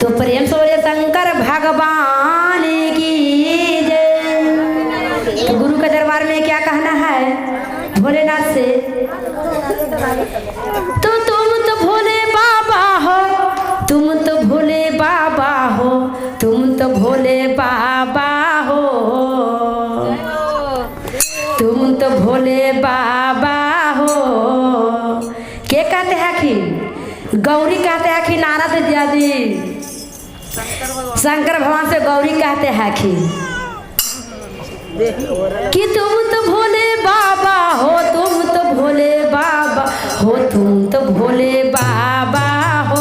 तो प्रेम से बोले शंकर भगवान की जय। तो गुरु के दरबार में क्या कहना है भोलेनाथ से? तो तुम तो भोले बाबा हो, तुम तो भोले बाबा हो, तुम तो भोले बाबा हो, तुम तो भोले बाबा हो। क्या कहते हैं कि गौरी कहते हैं कि नारद जी शंकर भगवान से गौरी कहते हैं कि तुम तो भोले बाबा हो, तुम तो भोले बाबा हो, तुम तो भोले बाबा हो,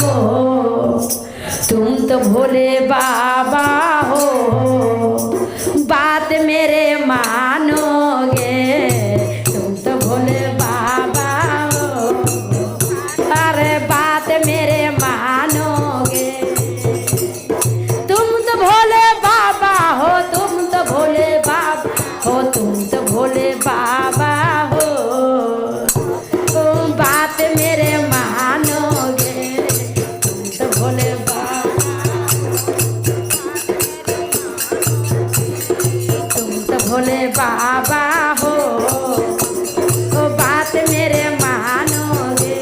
तुम तो भोले बाबा हो। बात मेरे मानोगे, तुम तो भोले बाबा हो, अरे बात मेरे मानोगे। तुम तो भोले बाबा हो, तुम तो भोले बाबा हो, तुम तो भोले बाबा हो, तुम बात मेरे मानोगे, तुम तो भोले बाबा, तुम तो भोले बाबा हो, तो बात मेरे मानोगे।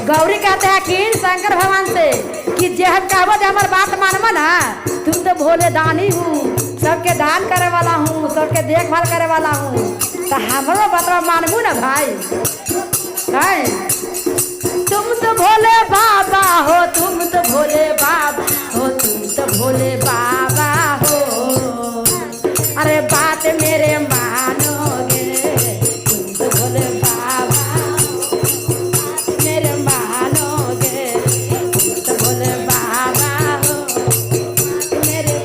गौरी कहते हैं कि शंकर भगवान से कि जह कहबो हमार बात मानबो ना, तुम तो भोले दानी हूँ, सबके दान करे वाला हूँ, सबके देखभाल करे वाला हूँ, तो हमारो बात मानबू ना भाई है? तुम तो भोले बाबा हो, तुम तो भोले बाबा हो, तुम तो भोले बाबा हो, अरे बात मेरे मानोगे, तुम तो भोले बाबा मेरे मानोगे, तुम तो भोले बाबा हो मेरे,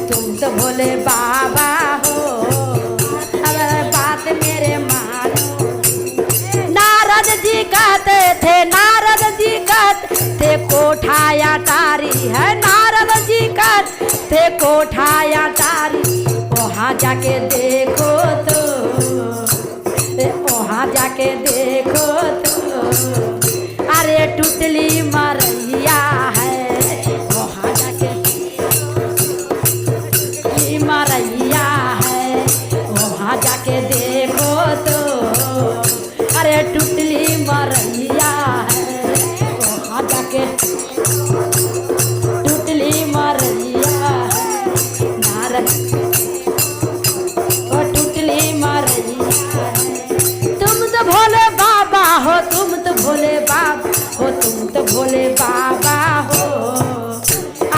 तुम तो भोले बाबा हो, अरे बात मेरे मानो। नारद जी कहते थे, नारद जी कहते थे कोठाया टारी है, नारद जी कहते थे कोठाया टारी। वहाँ जाके देखो तो, वहाँ जाके देखो तो, अरे टुटली मरैया है, वहाँ जाके टुटली मरैया है, वहाँ जाके देखो तो, अरे टुटली मरैया है, वहाँ जाके टुटली मरैया है। नारद ओ टुटली मरैया है। तुम तो भोले बाबा हो, तुम तो भोले बाबा हो, तुम तो भोले बाबा हो,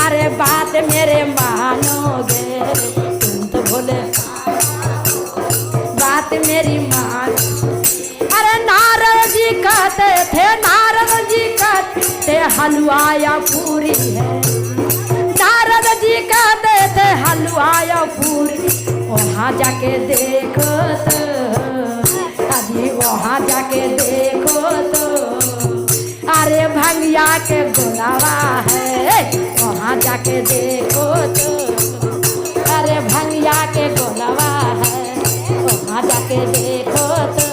अरे बात मेरे मानोगे, तुम तो भोले बात मेरी मान। अरे नारद जी कहते थे, नारद जी कहते थे हलवा या पूरी है, नारद जी कहते थे हलवा या पूरी। वहाँ जाके देखो तो, अभी वहाँ जाके देखो तो, अरे भंगिया के गोलावा है, वहाँ जाके देखो तो, अरे भंगिया के गोलावा है, वहाँ जाके देखो तो,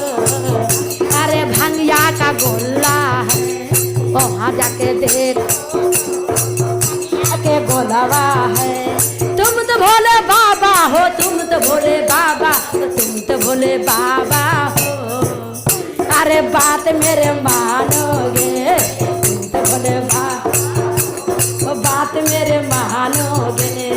अरे भंगिया का गोला है, वहाँ जाके देखो के गोलावा है। तुम तो भोले बाबा हो, तुम तो भोले बाबा, तुम तो भोले बाबा हो, अरे बात मेरे मानोगे, तुम तो भोले बाबा, बात मेरे मानोगे,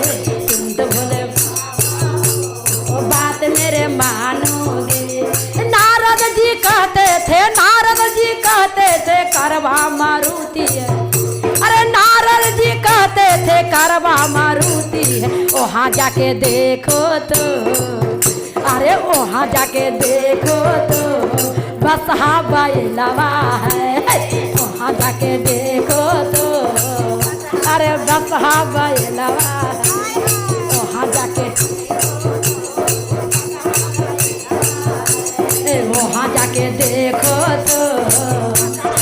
तुम तो भोले बाबा, बात मेरे मानोगे। नारद जी कहते थे, नारद जी कहते थे करवा मारुति है, अरे नारद जी कहते थे करवा मारुति है। वहाँ जाके देखो तो, अरे वहाँ जाके देखो तो, बसहा बैलवा है, वहाँ जाके देखो तो, अरे बसहा बैलवा है, वहाँ जाके वहाँ जाके देखो तो,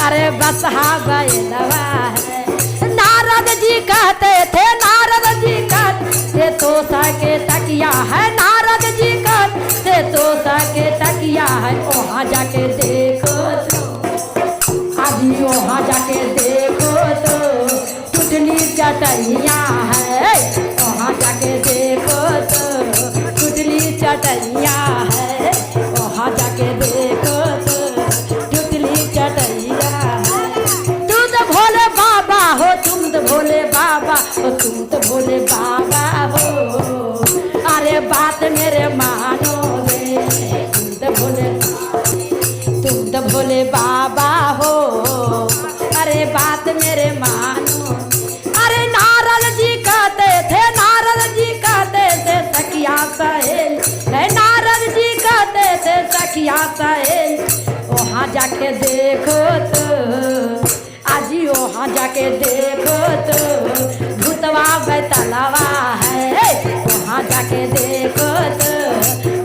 अरे बसहा बैलवा है। नारद जी कहते थे, नारद जी कहते तो सके तकिया है, नारद जी कहते तो सके तकिया है। वहाँ जाके देखो तो, अभी वहाँ जाके देखो तो, चटैया है, वहाँ जाके देखो तो टुटली चटैया है, वहाँ जाके देखो तो टुटली चटैया है। तू तो भोले बाबा हो, तुम तो भोले बाबा हो, तुम तो भोले बाबा हो, अरे बात मेरे मानो रे, तुम तो भोले बाबा हो, अरे बात मेरे मानो। अरे नारद जी कहते थे, नारद जी कहते थे सखिया सहेल, नारद जी कहते थे सखिया सहेल, वहाँ जाके देखो तो आजी, वहाँ जाके देखो तो भूतवा बैतलवा है, वहाँ जाके देखो तो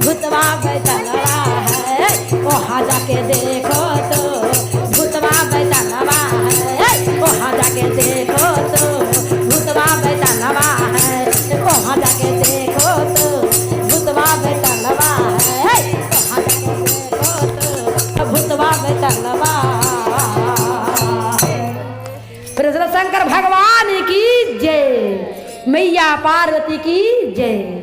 भूतवा बैतलवा है, वहाँ जाके देखो तो भूतवा बैतलवा है, वहाँ जाके देखो तो भूतवा बैतलवा है, वहाँ जाके देखो तो भूतवा बैतलवा है, वहाँ जाके देखो तो भूतवा बैतलवा। कृष्ण शंकर भगवान की जय, मैया पार्वती की जय।